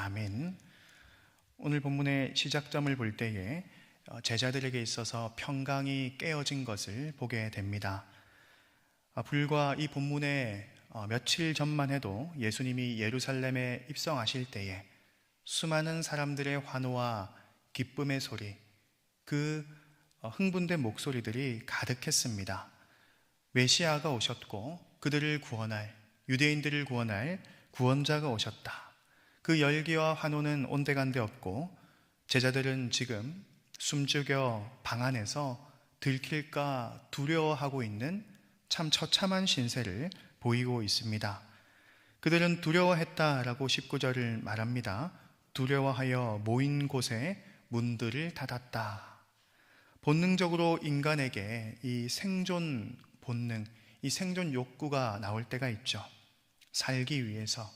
아멘. 오늘 본문의 시작점을 볼 때에 제자들에게 있어서 평강이 깨어진 것을 보게 됩니다. 불과 이 본문의 며칠 전만 해도 예수님이 예루살렘에 입성하실 때에 수많은 사람들의 환호와 기쁨의 소리, 그 흥분된 목소리들이 가득했습니다. 메시아가 오셨고 그들을 구원할, 유대인들을 구원할 구원자가 오셨다. 그 열기와 환호는 온데간데 없고 제자들은 지금 숨죽여 방 안에서 들킬까 두려워하고 있는 참 처참한 신세를 보이고 있습니다. 그들은 두려워했다라고 19절을 말합니다. 두려워하여 모인 곳에 문들을 닫았다. 본능적으로 인간에게 이 생존 본능, 이 생존 욕구가 나올 때가 있죠. 살기 위해서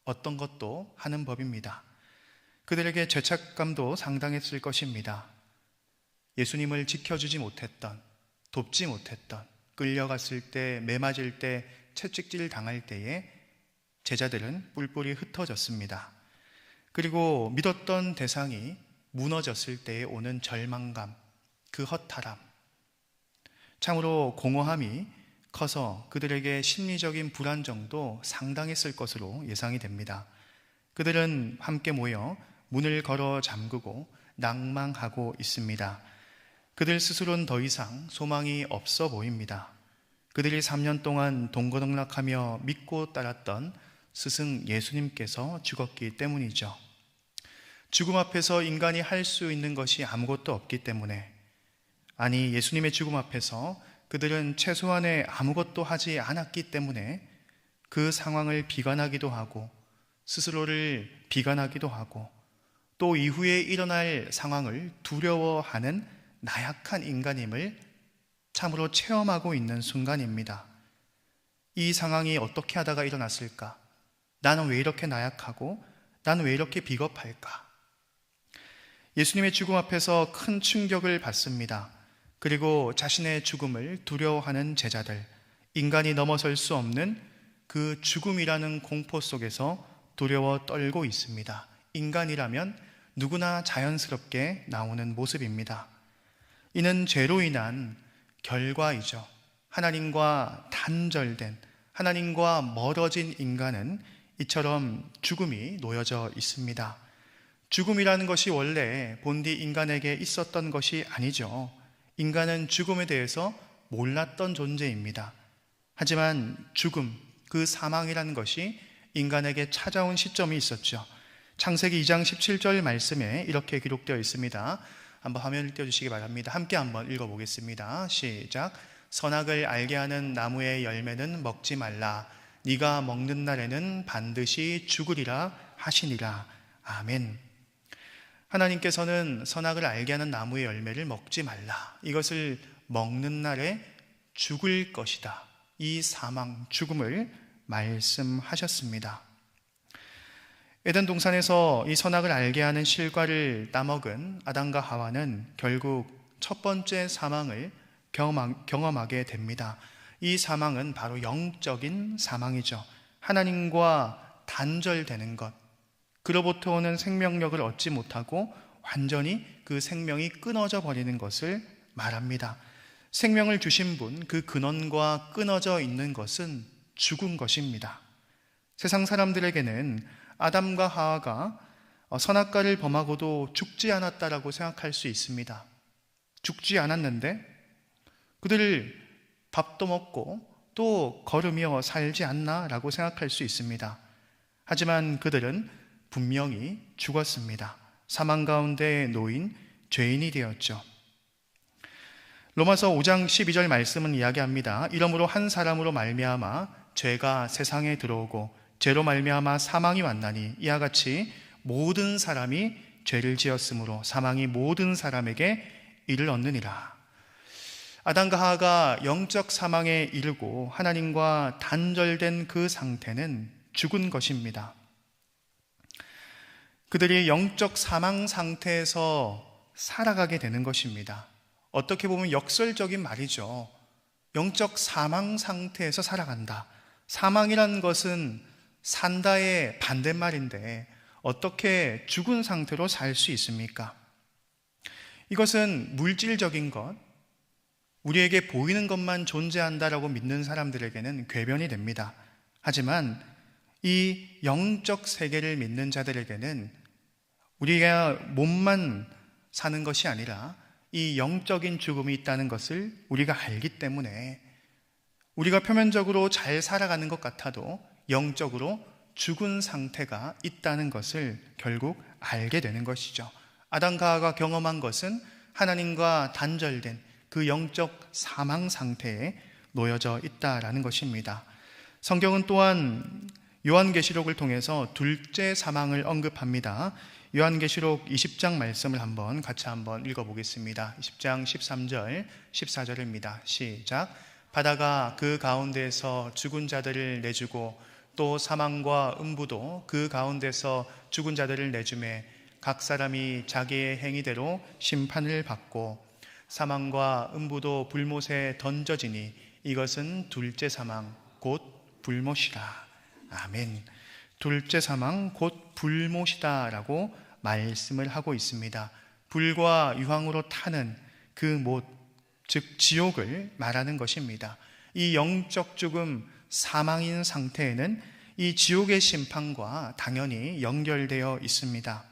어떤 것도 하는 법입니다. 그들에게 죄책감도 상당했을 것입니다. 예수님을 지켜주지 못했던, 돕지 못했던, 끌려갔을 때, 매맞을 때, 채찍질 당할 때에 제자들은 뿔뿔이 흩어졌습니다. 그리고 믿었던 대상이 무너졌을 때에 오는 절망감, 그 허탈함, 참으로 공허함이 커서 그들에게 심리적인 불안정도 상당했을 것으로 예상이 됩니다. 그들은 함께 모여 문을 걸어 잠그고 낭망하고 있습니다. 그들 스스로는 더 이상 소망이 없어 보입니다. 그들이 3년 동안 동거동락하며 믿고 따랐던 스승 예수님께서 죽었기 때문이죠. 죽음 앞에서 인간이 할 수 있는 것이 아무것도 없기 때문에, 아니 예수님의 죽음 앞에서 그들은 최소한의 아무것도 하지 않았기 때문에 그 상황을 비관하기도 하고 스스로를 비관하기도 하고 또 이후에 일어날 상황을 두려워하는 나약한 인간임을 참으로 체험하고 있는 순간입니다. 이 상황이 어떻게 하다가 일어났을까? 나는 왜 이렇게 나약하고 나는 왜 이렇게 비겁할까? 예수님의 죽음 앞에서 큰 충격을 받습니다. 그리고 자신의 죽음을 두려워하는 제자들, 인간이 넘어설 수 없는 그 죽음이라는 공포 속에서 두려워 떨고 있습니다. 인간이라면 누구나 자연스럽게 나오는 모습입니다. 이는 죄로 인한 결과이죠. 하나님과 단절된, 하나님과 멀어진 인간은 이처럼 죽음이 놓여져 있습니다. 죽음이라는 것이 원래 본디 인간에게 있었던 것이 아니죠. 인간은 죽음에 대해서 몰랐던 존재입니다. 하지만 죽음, 그 사망이라는 것이 인간에게 찾아온 시점이 있었죠. 창세기 2장 17절 말씀에 이렇게 기록되어 있습니다. 한번 화면을 띄워주시기 바랍니다. 함께 한번 읽어보겠습니다. 시작. 선악을 알게 하는 나무의 열매는 먹지 말라. 네가 먹는 날에는 반드시 죽으리라 하시니라. 아멘. 하나님께서는 선악을 알게 하는 나무의 열매를 먹지 말라. 이것을 먹는 날에 죽을 것이다. 이 사망, 죽음을 말씀하셨습니다. 에덴 동산에서 이 선악을 알게 하는 실과를 따먹은 아담과 하와는 결국 첫 번째 사망을 경험하게 됩니다. 이 사망은 바로 영적인 사망이죠. 하나님과 단절되는 것, 그로부터 오는 생명력을 얻지 못하고 완전히 그 생명이 끊어져 버리는 것을 말합니다. 생명을 주신 분, 그 근원과 끊어져 있는 것은 죽은 것입니다. 세상 사람들에게는 아담과 하와가 선악과를 범하고도 죽지 않았다라고 생각할 수 있습니다. 죽지 않았는데 그들을 밥도 먹고 또 걸으며 살지 않나라고 생각할 수 있습니다. 하지만 그들은 분명히 죽었습니다. 사망 가운데 놓인 죄인이 되었죠. 로마서 5장 12절 말씀은 이야기합니다. 이러므로 한 사람으로 말미암아 죄가 세상에 들어오고 죄로 말미암아 사망이 왔나니 이와 같이 모든 사람이 죄를 지었으므로 사망이 모든 사람에게 이를 얻느니라. 아담과 하와가 영적 사망에 이르고 하나님과 단절된 그 상태는 죽은 것입니다. 그들이 영적 사망 상태에서 살아가게 되는 것입니다. 어떻게 보면 역설적인 말이죠. 영적 사망 상태에서 살아간다. 사망이라는 것은 산다의 반대말인데 어떻게 죽은 상태로 살 수 있습니까? 이것은 물질적인 것, 우리에게 보이는 것만 존재한다라고 믿는 사람들에게는 궤변이 됩니다. 하지만 이 영적 세계를 믿는 자들에게는 우리가 몸만 사는 것이 아니라 이 영적인 죽음이 있다는 것을 우리가 알기 때문에 우리가 표면적으로 잘 살아가는 것 같아도 영적으로 죽은 상태가 있다는 것을 결국 알게 되는 것이죠. 아담과 하와가 경험한 것은 하나님과 단절된 그 영적 사망 상태에 놓여져 있다라는 것입니다. 성경은 또한 요한계시록을 통해서 둘째 사망을 언급합니다. 요한계시록 20장 말씀을 같이 한번 읽어보겠습니다. 20장 13절 14절입니다. 시작. 바다가 그 가운데에서 죽은 자들을 내주고 또 사망과 음부도 그 가운데서 죽은 자들을 내주매 각 사람이 자기의 행위대로 심판을 받고 사망과 음부도 불못에 던져지니 이것은 둘째 사망 곧 불못이라. 아멘. 둘째 사망 곧 불못이다 라고 말씀을 하고 있습니다. 불과 유황으로 타는 그 못, 즉 지옥을 말하는 것입니다. 이 영적 죽음, 사망인 상태에는 이 지옥의 심판과 당연히 연결되어 있습니다.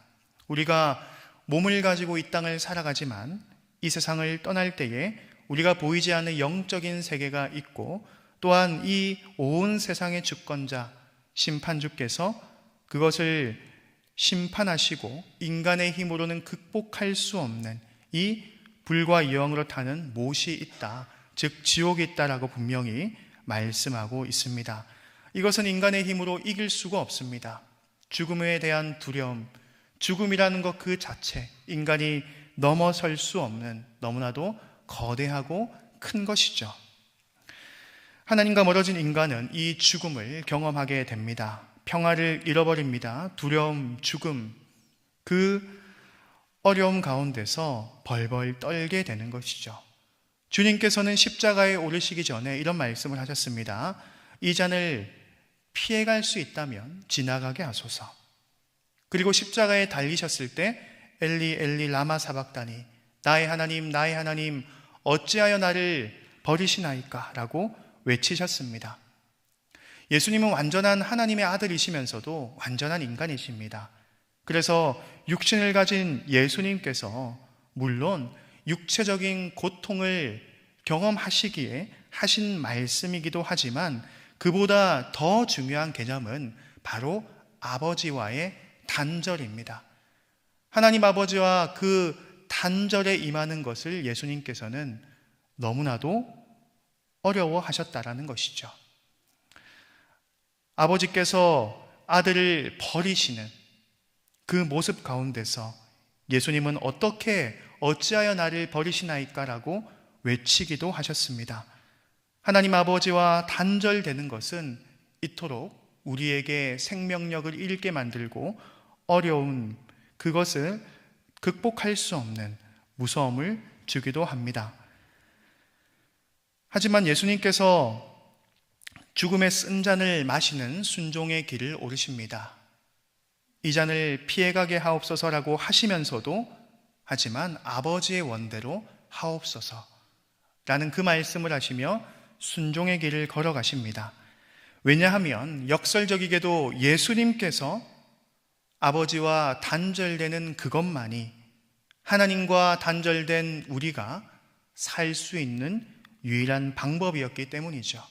우리가 몸을 가지고 이 땅을 살아가지만 이 세상을 떠날 때에 우리가 보이지 않는 영적인 세계가 있고 또한 이 온 세상의 주권자 심판주께서 그것을 심판하시고 인간의 힘으로는 극복할 수 없는 이 불과 유황으로 타는 못이 있다, 즉 지옥이 있다라고 분명히 말씀하고 있습니다. 이것은 인간의 힘으로 이길 수가 없습니다. 죽음에 대한 두려움, 죽음이라는 것 그 자체, 인간이 넘어설 수 없는 너무나도 거대하고 큰 것이죠. 하나님과 멀어진 인간은 이 죽음을 경험하게 됩니다. 평화를 잃어버립니다. 두려움, 죽음, 그 어려움 가운데서 벌벌 떨게 되는 것이죠. 주님께서는 십자가에 오르시기 전에 이런 말씀을 하셨습니다. 이 잔을 피해갈 수 있다면 지나가게 하소서. 그리고 십자가에 달리셨을 때 엘리 엘리 라마 사박다니, 나의 하나님 어찌하여 나를 버리시나이까 라고 외치셨습니다. 예수님은 완전한 하나님의 아들이시면서도 완전한 인간이십니다. 그래서 육신을 가진 예수님께서 물론 육체적인 고통을 경험하시기에 하신 말씀이기도 하지만 그보다 더 중요한 개념은 바로 아버지와의 단절입니다. 하나님 아버지와 그 단절에 임하는 것을 예수님께서는 너무나도 어려워하셨다라는 것이죠. 아버지께서 아들을 버리시는 그 모습 가운데서 예수님은 어찌하여 나를 버리시나이까 라고 외치기도 하셨습니다. 하나님 아버지와 단절되는 것은 이토록 우리에게 생명력을 잃게 만들고 어려운 그것을 극복할 수 없는 무서움을 주기도 합니다. 하지만 예수님께서 죽음의 쓴 잔을 마시는 순종의 길을 오르십니다. 이 잔을 피해가게 하옵소서라고 하시면서도 하지만 아버지의 원대로 하옵소서라는 그 말씀을 하시며 순종의 길을 걸어가십니다. 왜냐하면 역설적이게도 예수님께서 아버지와 단절되는 그것만이 하나님과 단절된 우리가 살 수 있는 유일한 방법이었기 때문이죠.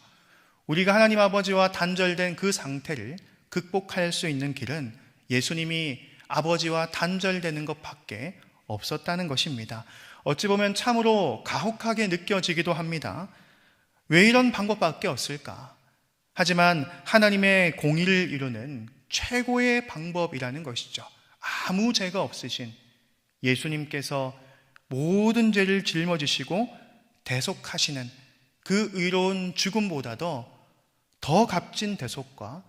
우리가 하나님 아버지와 단절된 그 상태를 극복할 수 있는 길은 예수님이 아버지와 단절되는 것밖에 없었다는 것입니다. 어찌 보면 참으로 가혹하게 느껴지기도 합니다. 왜 이런 방법밖에 없을까? 하지만 하나님의 공의를 이루는 최고의 방법이라는 것이죠. 아무 죄가 없으신 예수님께서 모든 죄를 짊어지시고 대속하시는 그 의로운 죽음보다도 더 값진 대속과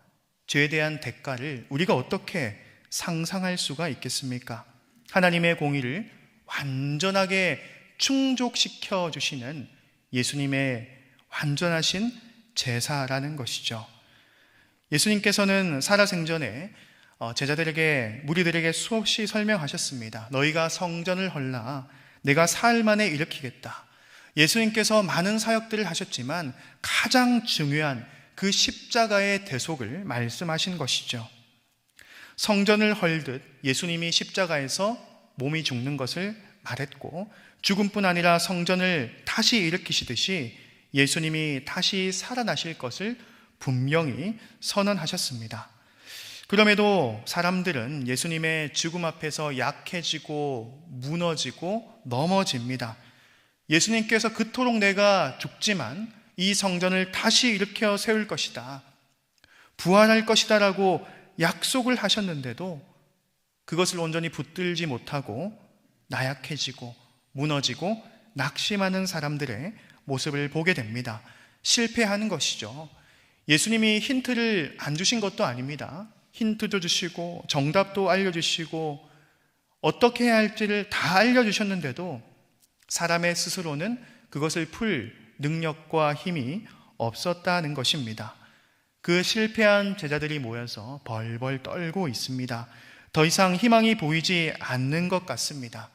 죄에 대한 대가를 우리가 어떻게 상상할 수가 있겠습니까? 하나님의 공의를 완전하게 충족시켜 주시는 예수님의 완전하신 제사라는 것이죠. 예수님께서는 살아생전에 제자들에게, 무리들에게 수없이 설명하셨습니다. 너희가 성전을 헐라 내가 사흘 만에 일으키겠다. 예수님께서 많은 사역들을 하셨지만 가장 중요한 그 십자가의 대속을 말씀하신 것이죠. 성전을 헐듯 예수님이 십자가에서 몸이 죽는 것을 말했고, 죽음뿐 아니라 성전을 다시 일으키시듯이 예수님이 다시 살아나실 것을 분명히 선언하셨습니다. 그럼에도 사람들은 예수님의 죽음 앞에서 약해지고 무너지고 넘어집니다. 예수님께서 그토록 내가 죽지만 이 성전을 다시 일으켜 세울 것이다, 부활할 것이다 라고 약속을 하셨는데도 그것을 온전히 붙들지 못하고 나약해지고 무너지고 낙심하는 사람들의 모습을 보게 됩니다. 실패하는 것이죠. 예수님이 힌트를 안 주신 것도 아닙니다. 힌트도 주시고 정답도 알려주시고 어떻게 해야 할지를 다 알려주셨는데도 사람의 스스로는 그것을 풀 능력과 힘이 없었다는 것입니다. 그 실패한 제자들이 모여서 벌벌 떨고 있습니다. 더 이상 희망이 보이지 않는 것 같습니다.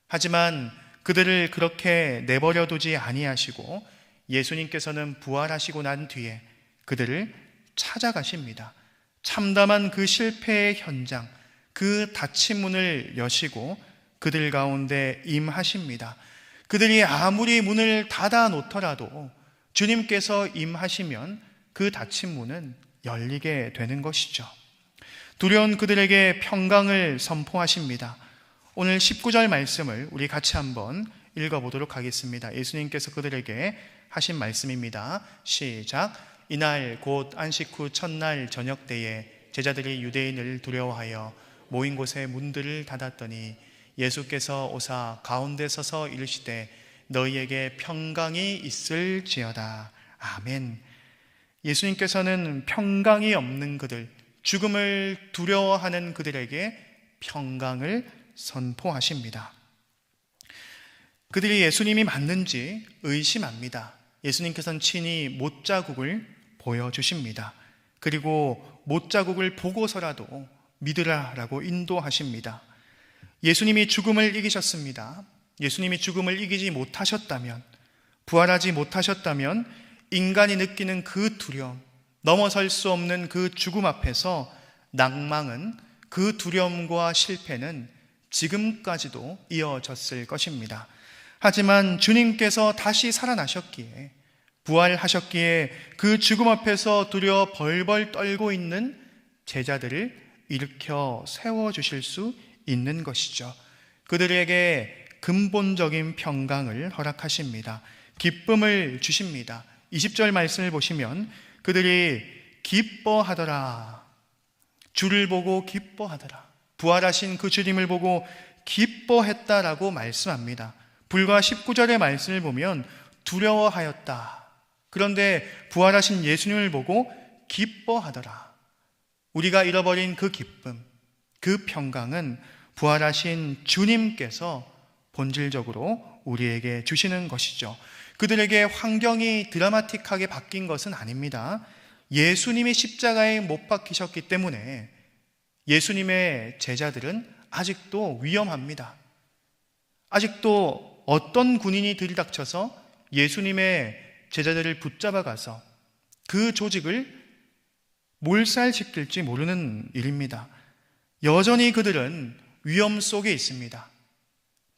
하지만 그들을 그렇게 내버려 두지 아니하시고 예수님께서는 부활하시고 난 뒤에 그들을 찾아가십니다. 참담한 그 실패의 현장, 그 닫힌 문을 여시고 그들 가운데 임하십니다. 그들이 아무리 문을 닫아 놓더라도 주님께서 임하시면 그 닫힌 문은 열리게 되는 것이죠. 두려운 그들에게 평강을 선포하십니다. 오늘 19절 말씀을 우리 같이 한번 읽어보도록 하겠습니다. 예수님께서 그들에게 하신 말씀입니다. 시작. 이날 곧 안식 후 첫날 저녁 때에 제자들이 유대인을 두려워하여 모인 곳에 문들을 닫았더니 예수께서 오사 가운데 서서 이르시되 너희에게 평강이 있을지어다. 아멘. 예수님께서는 평강이 없는 그들, 죽음을 두려워하는 그들에게 평강을 선포하십니다. 그들이 예수님이 맞는지 의심합니다. 예수님께서는 친히 못자국을 보여주십니다. 그리고 못자국을 보고서라도 믿으라라고 인도하십니다. 예수님이 죽음을 이기셨습니다. 예수님이 죽음을 이기지 못하셨다면, 부활하지 못하셨다면 인간이 느끼는 그 두려움, 넘어설 수 없는 그 죽음 앞에서 낭망은, 그 두려움과 실패는 지금까지도 이어졌을 것입니다. 하지만 주님께서 다시 살아나셨기에, 부활하셨기에 그 죽음 앞에서 두려워 벌벌 떨고 있는 제자들을 일으켜 세워주실 수 있는 것이죠. 그들에게 근본적인 평강을 허락하십니다. 기쁨을 주십니다. 20절 말씀을 보시면 그들이 기뻐하더라. 주를 보고 기뻐하더라. 부활하신 그 주님을 보고 기뻐했다라고 말씀합니다. 불과 19절의 말씀을 보면 두려워하였다. 그런데 부활하신 예수님을 보고 기뻐하더라. 우리가 잃어버린 그 기쁨, 그 평강은 부활하신 주님께서 본질적으로 우리에게 주시는 것이죠. 그들에게 환경이 드라마틱하게 바뀐 것은 아닙니다. 예수님이 십자가에 못 박히셨기 때문에 예수님의 제자들은 아직도 위험합니다. 아직도 어떤 군인이 들이닥쳐서 예수님의 제자들을 붙잡아 가서 그 조직을 몰살시킬지 모르는 일입니다. 여전히 그들은 위험 속에 있습니다.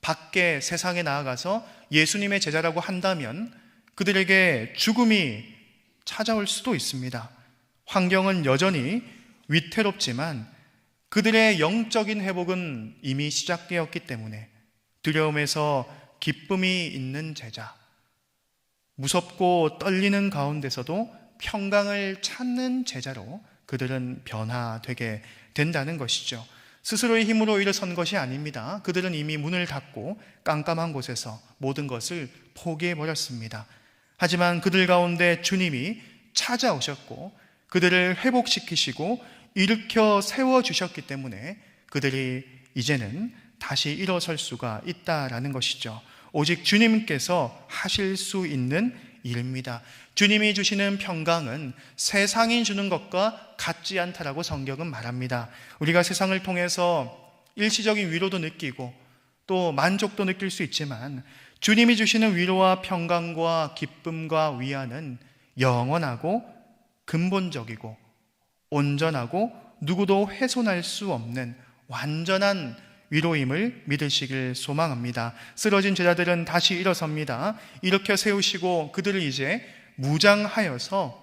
밖에 세상에 나아가서 예수님의 제자라고 한다면 그들에게 죽음이 찾아올 수도 있습니다. 환경은 여전히 위태롭지만 그들의 영적인 회복은 이미 시작되었기 때문에 두려움에서 기쁨이 있는 제자, 무섭고 떨리는 가운데서도 평강을 찾는 제자로 그들은 변화되게 된다는 것이죠. 스스로의 힘으로 일어선 것이 아닙니다. 그들은 이미 문을 닫고 깜깜한 곳에서 모든 것을 포기해버렸습니다. 하지만 그들 가운데 주님이 찾아오셨고 그들을 회복시키시고 일으켜 세워주셨기 때문에 그들이 이제는 다시 일어설 수가 있다라는 것이죠. 오직 주님께서 하실 수 있는 일입니다. 주님이 주시는 평강은 세상이 주는 것과 같지 않다라고 성경은 말합니다. 우리가 세상을 통해서 일시적인 위로도 느끼고 또 만족도 느낄 수 있지만 주님이 주시는 위로와 평강과 기쁨과 위안은 영원하고 근본적이고 온전하고 누구도 훼손할 수 없는 완전한 위로임을 믿으시길 소망합니다. 쓰러진 제자들은 다시 일어섭니다. 일으켜 세우시고 그들을 이제 무장하여서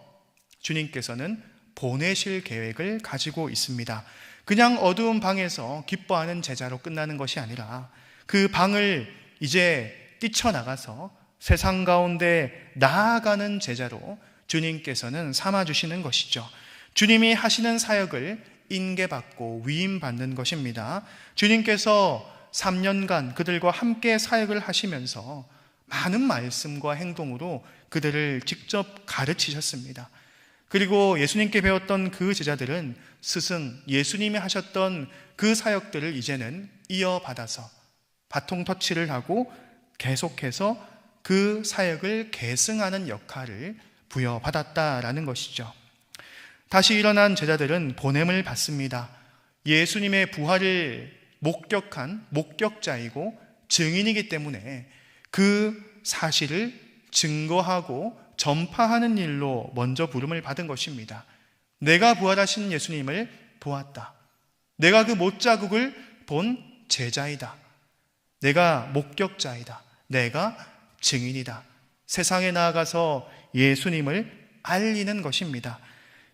주님께서는 보내실 계획을 가지고 있습니다. 그냥 어두운 방에서 기뻐하는 제자로 끝나는 것이 아니라 그 방을 이제 뛰쳐나가서 세상 가운데 나아가는 제자로 주님께서는 삼아주시는 것이죠. 주님이 하시는 사역을 인계받고 위임받는 것입니다. 주님께서 3년간 그들과 함께 사역을 하시면서 많은 말씀과 행동으로 그들을 직접 가르치셨습니다. 그리고 예수님께 배웠던 그 제자들은 스승 예수님이 하셨던 그 사역들을 이제는 이어받아서 바통 터치를 하고 계속해서 그 사역을 계승하는 역할을 부여받았다라는 것이죠. 다시 일어난 제자들은 보냄을 받습니다. 예수님의 부활을 목격한 목격자이고 증인이기 때문에 그 사실을 증거하고 전파하는 일로 먼저 부름을 받은 것입니다. 내가 부활하신 예수님을 보았다. 내가 그 못자국을 본 제자이다. 내가 목격자이다. 내가 증인이다. 세상에 나아가서 예수님을 알리는 것입니다.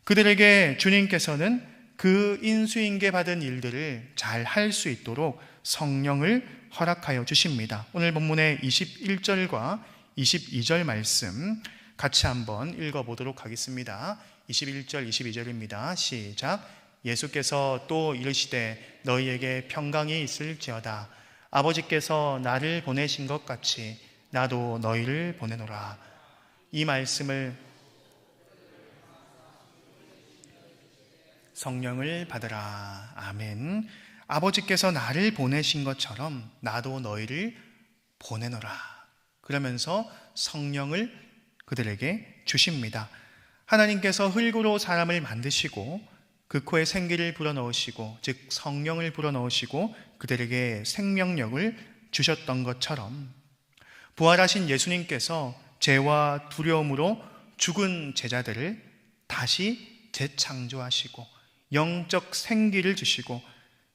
그들에게 주님께서는 그 인수인계 받은 일들을 잘 할 수 있도록 성령을 허락하여 주십니다. 오늘 본문의 21절과 22절 말씀 같이 한번 읽어보도록 하겠습니다. 21절, 22절입니다. 시작. 예수께서 또 이르시되 너희에게 평강이 있을지어다. 아버지께서 나를 보내신 것 같이 나도 너희를 보내노라. 이 말씀을 성령을 받으라. 아멘. 아버지께서 나를 보내신 것처럼 나도 너희를 보내노라. 그러면서 성령을 그들에게 주십니다. 하나님께서 흙으로 사람을 만드시고 그 코에 생기를 불어넣으시고 즉 성령을 불어넣으시고 그들에게 생명력을 주셨던 것처럼 부활하신 예수님께서 죄와 두려움으로 죽은 제자들을 다시 재창조하시고 영적 생기를 주시고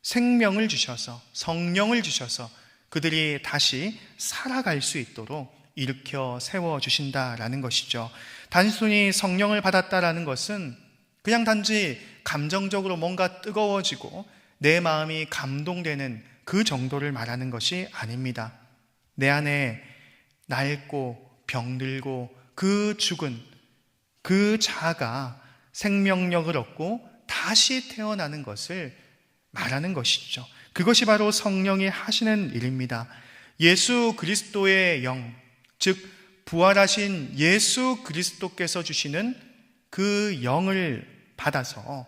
생명을 주셔서 성령을 주셔서 그들이 다시 살아갈 수 있도록 일으켜 세워주신다라는 것이죠. 단순히 성령을 받았다라는 것은 그냥 단지 감정적으로 뭔가 뜨거워지고 내 마음이 감동되는 그 정도를 말하는 것이 아닙니다. 내 안에 낡고 병들고 그 죽은 그 자가 생명력을 얻고 다시 태어나는 것을 말하는 것이죠. 그것이 바로 성령이 하시는 일입니다. 예수 그리스도의 영, 즉 부활하신 예수 그리스도께서 주시는 그 영을 받아서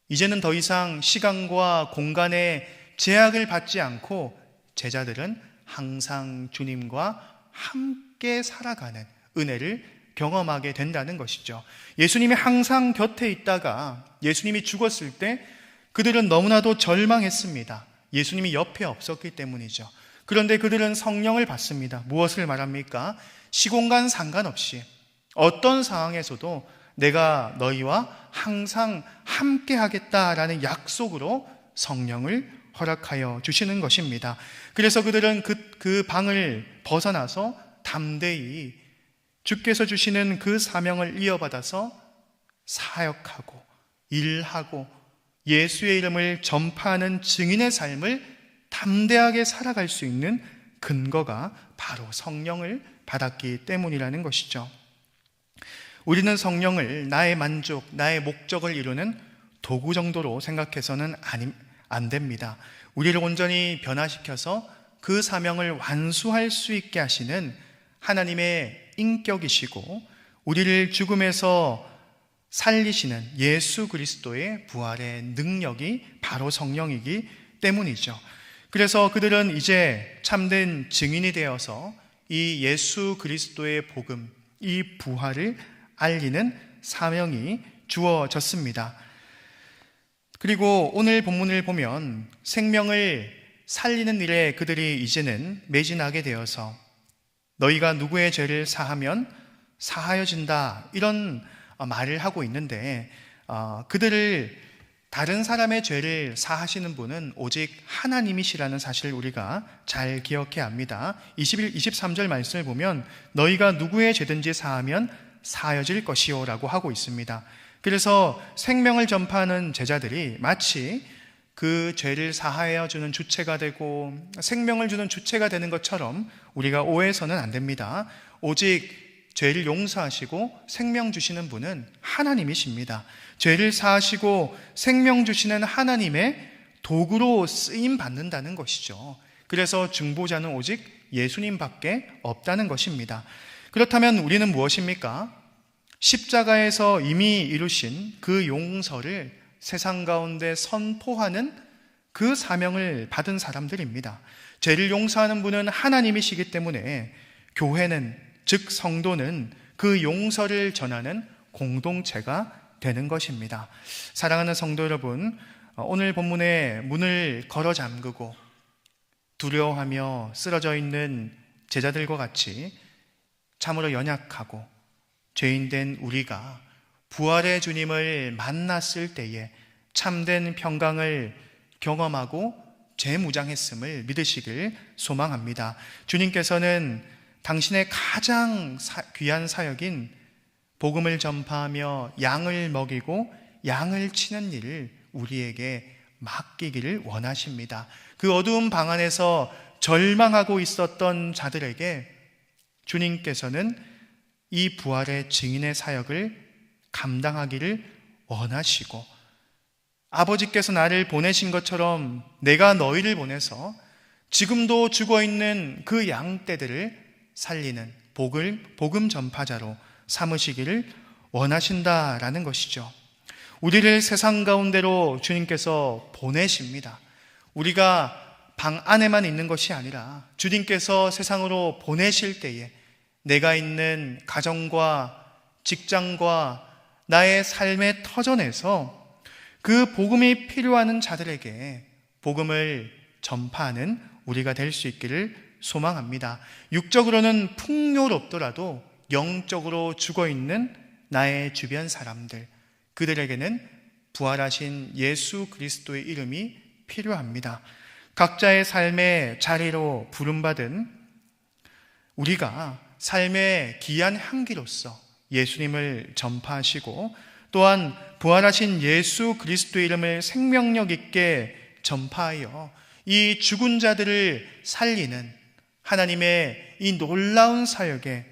이제는 더 이상 시간과 공간의 제약을 받지 않고 제자들은 항상 주님과 함께 살아가는 은혜를 경험하게 된다는 것이죠. 예수님이 항상 곁에 있다가 예수님이 죽었을 때 그들은 너무나도 절망했습니다. 예수님이 옆에 없었기 때문이죠. 그런데 그들은 성령을 받습니다. 무엇을 말합니까? 시공간 상관없이 어떤 상황에서도 내가 너희와 항상 함께 하겠다라는 약속으로 성령을 허락하여 주시는 것입니다. 그래서 그들은 그 방을 벗어나서 담대히 주께서 주시는 그 사명을 이어받아서 사역하고 일하고 예수의 이름을 전파하는 증인의 삶을 담대하게 살아갈 수 있는 근거가 바로 성령을 받았기 때문이라는 것이죠. 우리는 성령을 나의 만족, 나의 목적을 이루는 도구 정도로 생각해서는 안 됩니다. 우리를 온전히 변화시켜서 그 사명을 완수할 수 있게 하시는 하나님의 인격이시고 우리를 죽음에서 살리시는 예수 그리스도의 부활의 능력이 바로 성령이기 때문이죠. 그래서 그들은 이제 참된 증인이 되어서 이 예수 그리스도의 복음, 이 부활을 알리는 사명이 주어졌습니다. 그리고 오늘 본문을 보면 생명을 살리는 일에 그들이 이제는 매진하게 되어서 너희가 누구의 죄를 사하면 사하여진다, 이런 말을 하고 있는데, 그들을 다른 사람의 죄를 사하시는 분은 오직 하나님이시라는 사실을 우리가 잘 기억해야 합니다. 23절 말씀을 보면 너희가 누구의 죄든지 사하면 사하여질 것이요 라고 하고 있습니다. 그래서 생명을 전파하는 제자들이 마치 그 죄를 사하여 주는 주체가 되고 생명을 주는 주체가 되는 것처럼 우리가 오해해서는 안 됩니다. 오직 죄를 용서하시고 생명 주시는 분은 하나님이십니다. 죄를 사하시고 생명 주시는 하나님의 도구로 쓰임 받는다는 것이죠. 그래서 중보자는 오직 예수님밖에 없다는 것입니다. 그렇다면 우리는 무엇입니까? 십자가에서 이미 이루신 그 용서를 세상 가운데 선포하는 그 사명을 받은 사람들입니다. 죄를 용서하는 분은 하나님이시기 때문에 교회는, 즉 성도는 그 용서를 전하는 공동체가 되는 것입니다. 사랑하는 성도 여러분, 오늘 본문의 문을 걸어 잠그고 두려워하며 쓰러져 있는 제자들과 같이 참으로 연약하고 죄인된 우리가 부활의 주님을 만났을 때에 참된 평강을 경험하고 재무장했음을 믿으시길 소망합니다. 주님께서는 당신의 가장 귀한 사역인 복음을 전파하며 양을 먹이고 양을 치는 일을 우리에게 맡기기를 원하십니다. 그 어두운 방 안에서 절망하고 있었던 자들에게 주님께서는 이 부활의 증인의 사역을 감당하기를 원하시고, 아버지께서 나를 보내신 것처럼 내가 너희를 보내서 지금도 죽어있는 그 양떼들을 살리는 복음 전파자로 삼으시기를 원하신다라는 것이죠. 우리를 세상 가운데로 주님께서 보내십니다. 우리가 방 안에만 있는 것이 아니라 주님께서 세상으로 보내실 때에 내가 있는 가정과 직장과 나의 삶의 터전에서 그 복음이 필요한 자들에게 복음을 전파하는 우리가 될 수 있기를 소망합니다. 육적으로는 풍요롭더라도 영적으로 죽어있는 나의 주변 사람들, 그들에게는 부활하신 예수 그리스도의 이름이 필요합니다. 각자의 삶의 자리로 부름받은 우리가 삶의 귀한 향기로서 예수님을 전파하시고 또한 부활하신 예수 그리스도의 이름을 생명력 있게 전파하여 이 죽은 자들을 살리는 하나님의 이 놀라운 사역에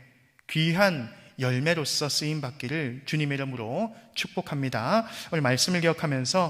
귀한 열매로서 쓰임받기를 주님의 이름으로 축복합니다. 오늘 말씀을 기억하면서